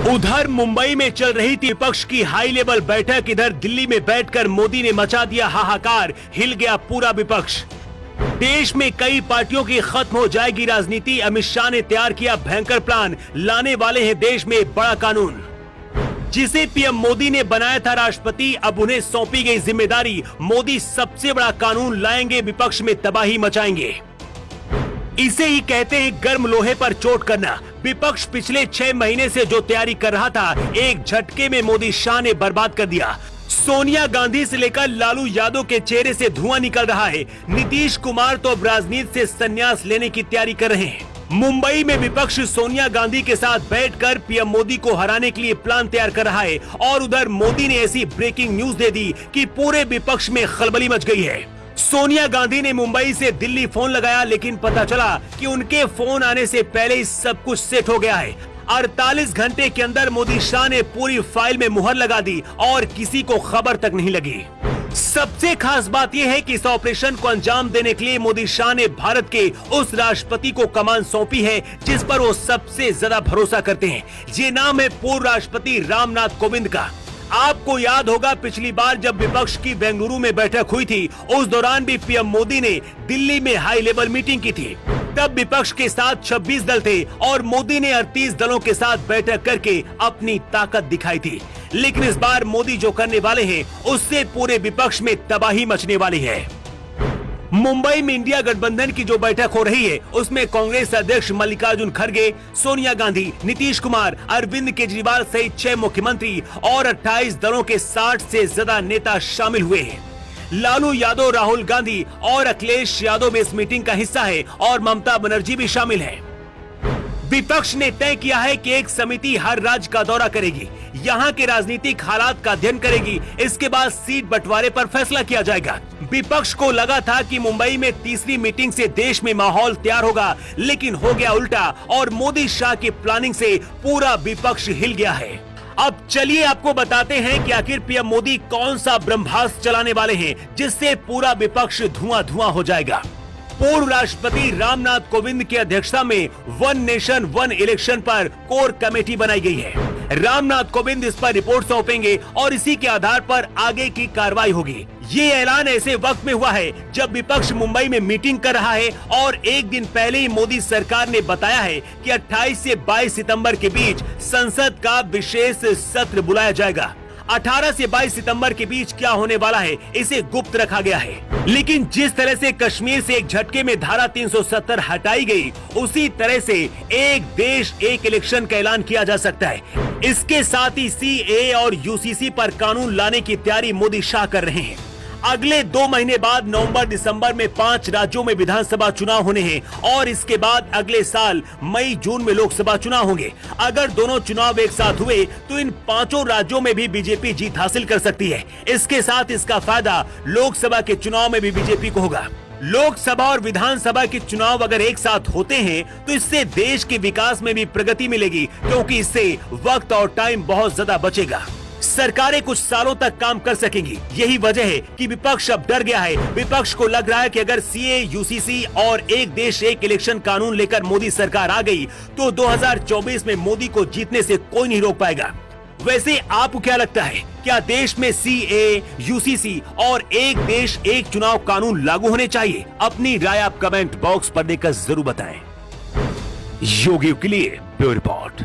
उधर मुंबई में चल रही थी विपक्ष की हाई लेवल बैठक, इधर दिल्ली में बैठकर मोदी ने मचा दिया हाहाकार, हिल गया पूरा विपक्ष। देश में कई पार्टियों की खत्म हो जाएगी राजनीति, अमित शाह ने तैयार किया भयंकर प्लान, लाने वाले हैं देश में बड़ा कानून। जिसे पीएम मोदी ने बनाया था राष्ट्रपति, अब उन्हें सौंपी गई जिम्मेदारी, मोदी सबसे बड़ा कानून लाएंगे, विपक्ष में तबाही मचाएंगे। इसे ही कहते हैं गर्म लोहे पर चोट करना। विपक्ष पिछले 6 महीने से जो तैयारी कर रहा था, एक झटके में मोदी शाह ने बर्बाद कर दिया। सोनिया गांधी से लेकर लालू यादव के चेहरे से धुआं निकल रहा है। नीतीश कुमार तो अब राजनीति से संन्यास लेने की तैयारी कर रहे हैं। मुंबई में विपक्ष सोनिया गांधी के साथ बैठकर पीएम मोदी को हराने के लिए प्लान तैयार कर रहा है और उधर मोदी ने ऐसी ब्रेकिंग न्यूज दे दी कि पूरे विपक्ष में खलबली मच गई है। सोनिया गांधी ने मुंबई से दिल्ली फोन लगाया, लेकिन पता चला कि उनके फोन आने से पहले ही सब कुछ सेट हो गया है। 48 घंटे के अंदर मोदी शाह ने पूरी फाइल में मुहर लगा दी और किसी को खबर तक नहीं लगी। सबसे खास बात यह है कि इस ऑपरेशन को अंजाम देने के लिए मोदी शाह ने भारत के उस राष्ट्रपति को कमान सौंपी है जिस पर वो सबसे ज्यादा भरोसा करते हैं। ये नाम है पूर्व राष्ट्रपति रामनाथ कोविंद का। आपको याद होगा पिछली बार जब विपक्ष की बेंगलुरु में बैठक हुई थी, उस दौरान भी पीएम मोदी ने दिल्ली में हाई लेवल मीटिंग की थी। तब विपक्ष के साथ 26 दल थे और मोदी ने 38 दलों के साथ बैठक करके अपनी ताकत दिखाई थी। लेकिन इस बार मोदी जो करने वाले हैं, उससे पूरे विपक्ष में तबाही मचने वाली है। मुंबई में इंडिया गठबंधन की जो बैठक हो रही है, उसमें कांग्रेस अध्यक्ष मल्लिकार्जुन खड़गे, सोनिया गांधी, नीतीश कुमार, अरविंद केजरीवाल सहित 6 मुख्यमंत्री और 28 दलों के 60 से ज्यादा नेता शामिल हुए हैं। लालू यादव, राहुल गांधी और अखिलेश यादव भी इस मीटिंग का हिस्सा है और ममता बनर्जी भी शामिल है। विपक्ष ने तय किया है कि एक समिति हर राज्य का दौरा करेगी, यहाँ के राजनीतिक हालात का अध्ययन करेगी, इसके बाद सीट बंटवारे पर फैसला किया जाएगा। विपक्ष को लगा था कि मुंबई में तीसरी मीटिंग से देश में माहौल तैयार होगा, लेकिन हो गया उल्टा और मोदी शाह की प्लानिंग से पूरा विपक्ष हिल गया है। अब चलिए आपको बताते हैं कि आखिर पीएम मोदी कौन सा ब्रह्मास्त्र चलाने वाले हैं जिससे पूरा विपक्ष धुआं धुआं हो जाएगा। पूर्व राष्ट्रपति रामनाथ कोविंद की अध्यक्षता में वन नेशन वन इलेक्शन पर कोर कमेटी बनाई गई है। रामनाथ कोविंद इस पर रिपोर्ट सौंपेंगे और इसी के आधार पर आगे की कार्रवाई होगी। ये ऐलान ऐसे वक्त में हुआ है जब विपक्ष मुंबई में मीटिंग कर रहा है और एक दिन पहले ही मोदी सरकार ने बताया है कि 28 से 22 सितंबर के बीच संसद का विशेष सत्र बुलाया जाएगा। 18 से 22 सितंबर के बीच क्या होने वाला है, इसे गुप्त रखा गया है। लेकिन जिस तरह से कश्मीर से एक झटके में धारा 370 हटाई गई, उसी तरह से एक देश एक इलेक्शन का ऐलान किया जा सकता है। इसके साथ ही सीए और यूसीसी पर कानून लाने की तैयारी मोदी शाह कर रहे हैं। अगले 2 महीने बाद नवंबर दिसंबर में 5 राज्यों में विधानसभा चुनाव होने हैं और इसके बाद अगले साल मई जून में लोकसभा चुनाव होंगे। अगर दोनों चुनाव एक साथ हुए तो इन 5 राज्यों में भी बीजेपी जीत हासिल कर सकती है। इसके साथ इसका फायदा लोकसभा के चुनाव में भी बीजेपी को होगा। लोकसभा और विधानसभा के चुनाव अगर एक साथ होते हैं तो इससे देश के विकास में भी प्रगति मिलेगी, क्योंकि इससे वक्त और टाइम बहुत ज्यादा बचेगा। सरकारें कुछ सालों तक काम कर सकेंगी। यही वजह है कि विपक्ष अब डर गया है। विपक्ष को लग रहा है कि अगर सीए, यूसीसी और एक देश एक इलेक्शन कानून लेकर मोदी सरकार आ गई तो 2024 में मोदी को जीतने से कोई नहीं रोक पाएगा। वैसे आपको क्या लगता है, क्या देश में सीए, यूसीसी और एक देश एक चुनाव कानून लागू होने चाहिए? अपनी राय आप कमेंट बॉक्स पर देकर जरूर बताएं। योगी के लिए ब्यूरो रिपोर्ट।